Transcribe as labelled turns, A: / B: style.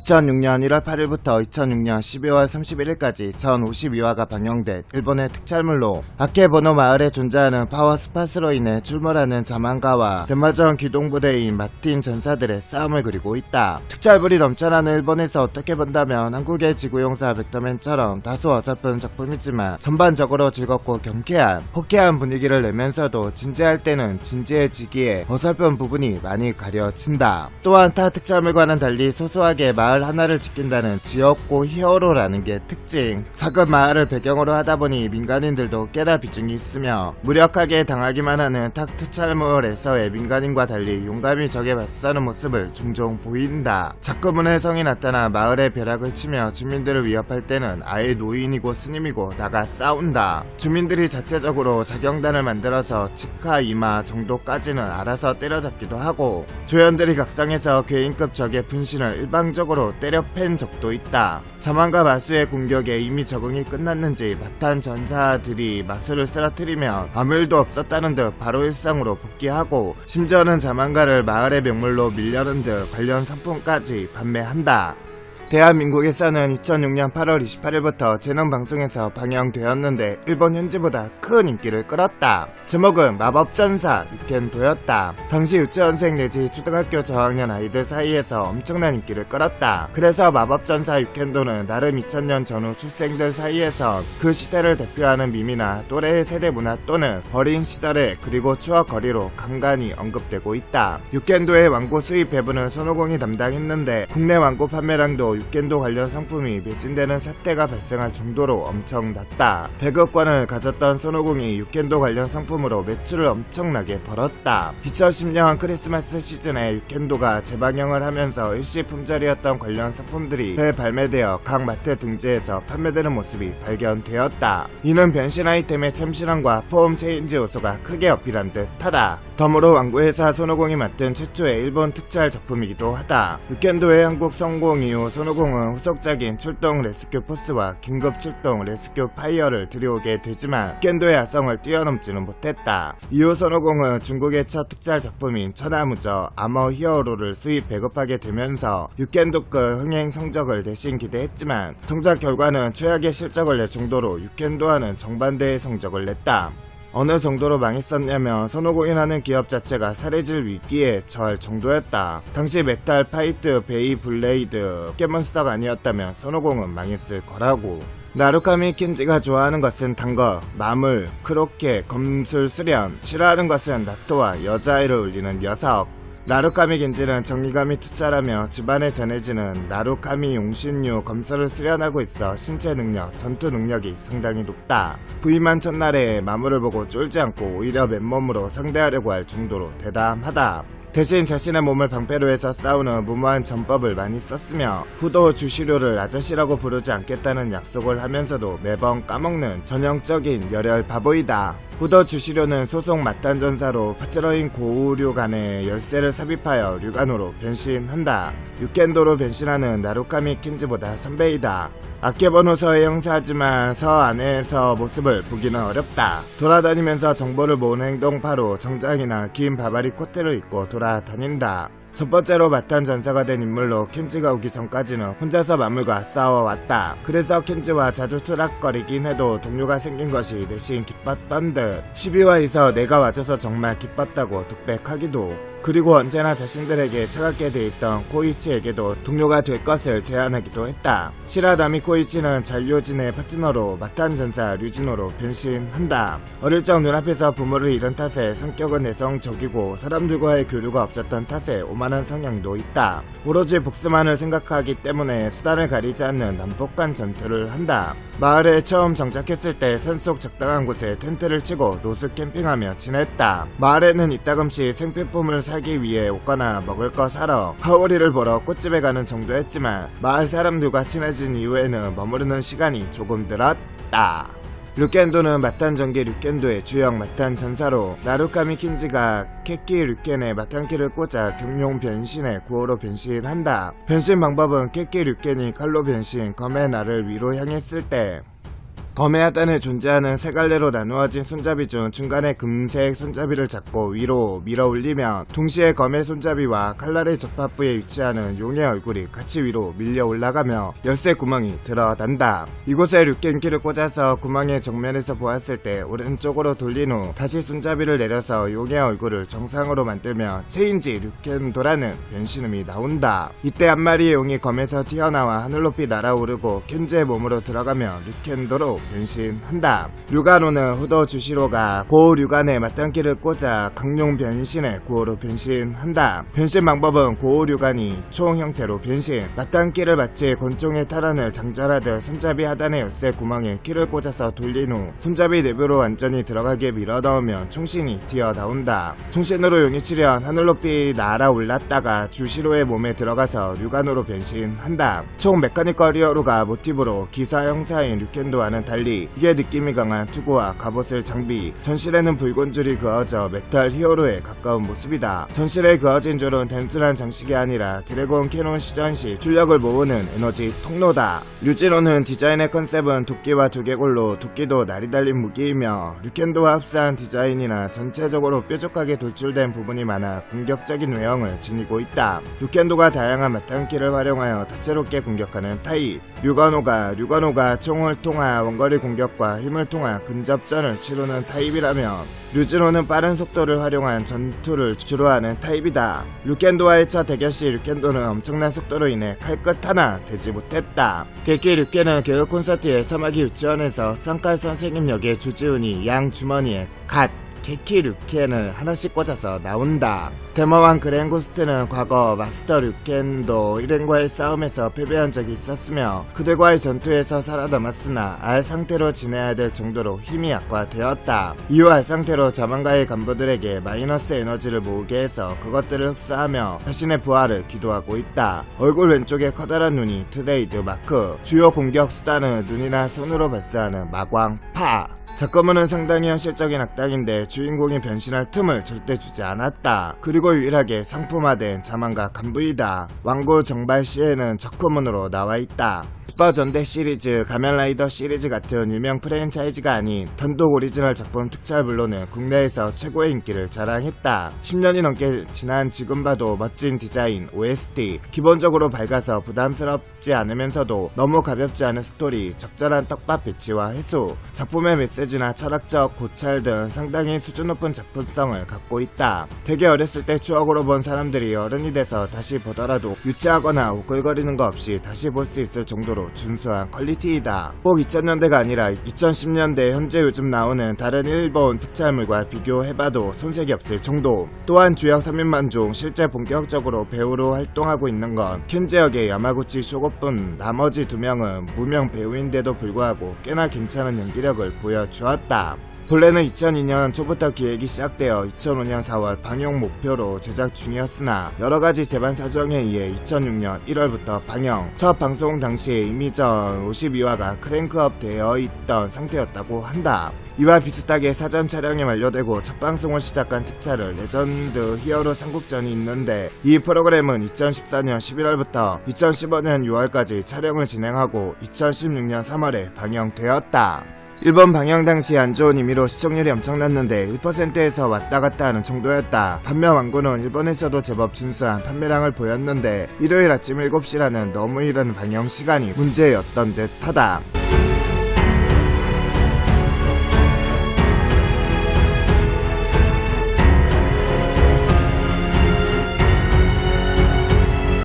A: 2006년 1월 8일부터 2006년 12월 31일까지 전 52화가 방영된 일본의 특촬물로 아케보노 마을에 존재하는 파워 스팟으로 인해 출몰하는 자만가와 대마전 기동부대인 마틴 전사들의 싸움을 그리고 있다. 특촬물이 넘쳐나는 일본에서 어떻게 본다면 한국의 지구용사 백더맨처럼 다소 어설픈 작품이지만 전반적으로 즐겁고 경쾌한 호쾌한 분위기를 내면서도 진지할 때는 진지해지기에 어설픈 부분이 많이 가려진다. 또한 타 특촬물과는 달리 소소하게 마을 하나를 지킨다는 지역고 히어로라는 게 특징. 작은 마을을 배경으로 하다보니 민간인들도 꽤나 비중이 있으며 무력하게 당하기만 하는 탁 특촬물에서의 민간인과 달리 용감히 적에 맞서는 모습을 종종 보인다. 자꾸문의 성이 나타나 마을에 벼락을 치며 주민들을 위협할 때는 아예 노인이고 스님이고 나가 싸운다. 주민들이 자체적으로 자경단을 만들어서 직하 이마 정도까지는 알아서 때려잡기도 하고 조연들이 각성해서 괴인급 적의 분신을 일방적으로 때려 팬 적도 있다. 자만과 마수의 공격에 이미 적응이 끝났는지 마탄 전사들이 마수를 쓰러뜨리며 아무 일도 없었다는 듯 바로 일상으로 복귀하고 심지어는 자만가를 마을의 명물로 밀려는 듯 관련 상품까지 판매한다. 대한민국에서는 2006년 8월 28일부터 재능방송에서 방영되었는데 일본 현지보다 큰 인기를 끌었다. 제목은 마법전사 유켄도였다. 당시 유치원생 내지 초등학교 저학년 아이들 사이에서 엄청난 인기를 끌었다. 그래서 마법전사 유켄도는 나름 2000년 전후 출생들 사이에서 그 시대를 대표하는 밈이나 또래의 세대문화 또는 어린 시절의 그리고 추억 거리로 간간히 언급되고 있다. 유켄도의 완고 수입 배분을 손오공이 담당했는데 국내 완고 판매량도 유켄도 관련 상품이 매진되는 사태가 발생할 정도로 엄청났다. 배급권을 가졌던 손오공이 유켄도 관련 상품으로 매출을 엄청나게 벌었다. 2010년 크리스마스 시즌에 유켄도가 재방영을 하면서 일시품절이었던 관련 상품들이 재발매되어 각 마트 등지에서 판매되는 모습이 발견되었다. 이는 변신 아이템의 참신함과 폼 체인지 요소가 크게 어필한 듯하다. 덤으로 완고회사 손오공이 맡은 최초의 일본 특촬 작품이기도 하다. 유켄도의 한국 성공 이후 손오공은 후속작인 출동 레스큐 포스와 긴급 출동 레스큐 파이어를 들여오게 되지만 유켄도의 야성을 뛰어넘지는 못했다. 이후 손오공은 중국의 첫 특촬 작품인 천하무저 아머 히어로를 수입 배급하게 되면서 유켄도급 흥행 성적을 대신 기대했지만 정작 결과는 최악의 실적을 낼 정도로 유켄도와는 정반대의 성적을 냈다. 어느 정도로 망했었냐면 손오공이라는 기업 자체가 사례질 위기에 처할 정도였다. 당시 메탈 파이트 베이 블레이드 포켓몬스터가 아니었다면 손오공은 망했을 거라고. 나루카미 킨지가 좋아하는 것은 단거, 마물, 크로케, 검술 수련, 싫어하는 것은 나토와 여자아이를 울리는 녀석. 나루카미 겐지는 정의감이 투철하며 집안에 전해지는 나루카미 용신류 검술을 수련하고 있어 신체 능력, 전투 능력이 상당히 높다. 부임한 첫날에 마물을 보고 쫄지 않고 오히려 맨몸으로 상대하려고 할 정도로 대담하다. 대신 자신의 몸을 방패로 해서 싸우는 무모한 전법을 많이 썼으며 후도 주시료를 아저씨라고 부르지 않겠다는 약속을 하면서도 매번 까먹는 전형적인 열혈 바보이다. 후도 주시료는 소속 마탄 전사로 파트너인 고우류 간의 열쇠를 삽입하여 류간으로 변신한다. 유켄도로 변신하는 나루카미 킨지보다 선배이다. 아케보노서의 형사지만 서 안에서 모습을 보기는 어렵다. 돌아다니면서 정보를 모으는 행동파로 정장이나 긴 바바리 코트를 입고 돌아다닌다. 첫 번째로 마탄 전사가 된 인물로 켄지가 오기 전까지는 혼자서 마물과 싸워왔다. 그래서 켄지와 자주 투락거리긴 해도 동료가 생긴 것이 내심 기뻤던 듯 12화에서 내가 와줘서 정말 기뻤다고 독백하기도. 그리고 언제나 자신들에게 차갑게 돼있던 코이치에게도 동료가 될 것을 제안하기도 했다. 시라다미 코이치는 잔료진의 파트너로 마탄 전사 류진호로 변신한다. 어릴 적 눈앞에서 부모를 잃은 탓에 성격은 내성적이고 사람들과의 교류가 없었던 탓에 오만한 성향도 있다. 오로지 복수만을 생각하기 때문에 수단을 가리지 않는 난폭한 전투를 한다. 마을에 처음 정착했을 때 산속 적당한 곳에 텐트를 치고 노숙 캠핑하며 지냈다. 마을에는 이따금씩 생필품을 사기 위해 옷거나 먹을 거 사러 하오리를 보러 꽃집에 가는 정도였지만 마을 사람들과 친해진 이후에는 머무르는 시간이 조금 늘었다. 류켄도는 마탄 전기 류켄도의 주역 마탄 전사로 나루카미 킨지가 케키 류켄의 마탄키를 꽂아 경용 변신의 구호로 변신한다. 변신 방법은 케키 류켄이 칼로 변신 검의 날을 위로 향했을 때 검의 하단에 존재하는 세 갈래로 나누어진 손잡이 중 중간에 금색 손잡이를 잡고 위로 밀어 올리면 동시에 검의 손잡이와 칼날의 접합부에 위치하는 용의 얼굴이 같이 위로 밀려 올라가며 열쇠 구멍이 드러난다. 이곳에 류켄키를 꽂아서 구멍의 정면에서 보았을 때 오른쪽으로 돌린 후 다시 손잡이를 내려서 용의 얼굴을 정상으로 만들며 체인지 류켄도라는 변신음이 나온다. 이때 한 마리의 용이 검에서 튀어나와 하늘 높이 날아오르고 켄즈의 몸으로 들어가며 류켄도로 변신한다. 류가노는 후도 주시로가 고 류간에 맞단기를 꽂아 강룡 변신의 고호로 변신한다. 변신 방법은 고 류간이 총 형태로 변신, 맞단기를 마치 권총의 탈환을 장전하듯 손잡이 하단의 열쇠 구멍에 키를 꽂아서 돌린 후 손잡이 내부로 완전히 들어가게 밀어 넣으면 총신이 튀어나온다. 총신으로 용이 치련 하늘 높이 날아올랐다가 주시로의 몸에 들어가서 류간호로 변신한다. 총 메카니컬 히어로가 모티브로 기사 형사인 류켄도와는 달리 이게 느낌이 강한 투구와 갑옷을 장비, 전실에는 붉은 줄이 그어져 메탈 히어로에 가까운 모습이다. 전실에 그어진 줄은 단순한 장식이 아니라 드래곤 캐논 시전시 출력을 모으는 에너지 통로다. 류진호는 디자인의 컨셉은 도끼와 두개골로 도끼도 날이 달린 무기이며 류켄도와 흡사한 디자인이나 전체적으로 뾰족하게 돌출된 부분이 많아 공격적인 외형을 지니고 있다. 류켄도가 다양한 맞단기를 활용하여 다채롭게 공격하는 타입, 류가노가 총을 통한 원거리 공격과 힘을 통한 근접전을 치르는 타입이라면 류진호는 빠른 속도를 활용한 전투를 주로 하는 타입이다. 류켄도와의 첫 대결 시 류켄도는 엄청난 속도로 인해 칼끝 하나 대지 못했다. 객기 류켄은 교육 콘서트의 서마기 유치원에서 쌍칼 선생님 역의 조지훈이 양 주머니에 갓 게키 류켄을 하나씩 꽂아서 나온다. 데머왕 그랭고스트는 과거 마스터 류켄도 일행과의 싸움에서 패배한 적이 있었으며 그들과의 전투에서 살아남았으나 알 상태로 지내야 될 정도로 힘이 약화되었다. 이후 알 상태로 자만가의 간부들에게 마이너스 에너지를 모으게 해서 그것들을 흡수하며 자신의 부활을 기도하고 있다. 얼굴 왼쪽에 커다란 눈이 트레이드 마크, 주요 공격 수단은 눈이나 손으로 발사하는 마광, 파. 작가문은 상당히 현실적인 악당인데 주인공이 변신할 틈을 절대 주지 않았다. 그리고 유일하게 상품화된 자만가 간부이다. 왕고 정발 시에는 적화문으로 나와있다. 슈퍼전대 시리즈, 가면라이더 시리즈 같은 유명 프랜차이즈가 아닌 단독 오리지널 작품 특촬물로는 국내에서 최고의 인기를 자랑했다. 10년이 넘게 지난 지금 봐도 멋진 디자인, OST, 기본적으로 밝아서 부담스럽지 않으면서도 너무 가볍지 않은 스토리, 적절한 떡밥 배치와 해수, 작품의 메시지나 철학적 고찰 등 상당히 수준 높은 작품성을 갖고 있다. 되게 어렸을 때 추억으로 본 사람들이 어른이 돼서 다시 보더라도 유치하거나 오글거리는 거 없이 다시 볼 수 있을 정도로 준수한 퀄리티이다. 꼭 2000년대가 아니라 2010년대 현재 요즘 나오는 다른 일본 특촬물과 비교해봐도 손색이 없을 정도. 또한 주역 3인만 중 실제 본격적으로 배우로 활동하고 있는 건 켄지 역의 야마구치 쇼고뿐, 나머지 2명은 무명 배우인데도 불구하고 꽤나 괜찮은 연기력을 보여주었다. 본래는 2002년 초부터 기획이 시작되어 2005년 4월 방영 목표로 제작 중이었으나 여러가지 제반 사정에 의해 2006년 1월부터 방영, 첫 방송 당시에 이미 전 52화가 크랭크업 되어 있던 상태였다고 한다. 이와 비슷하게 사전 촬영이 완료되고 첫 방송을 시작한 특촬을 레전드 히어로 삼국전이 있는데 이 프로그램은 2014년 11월부터 2015년 6월까지 촬영을 진행하고 2016년 3월에 방영되었다. 일본 방영 당시 안 좋은 의미로 시청률이 엄청났는데 1%에서 왔다 갔다 하는 정도였다. 반면 왕고는 일본에서도 제법 준수한 판매량을 보였는데 일요일 아침 7시라는 너무 이른 방영 시간이 문제였던 듯 하다.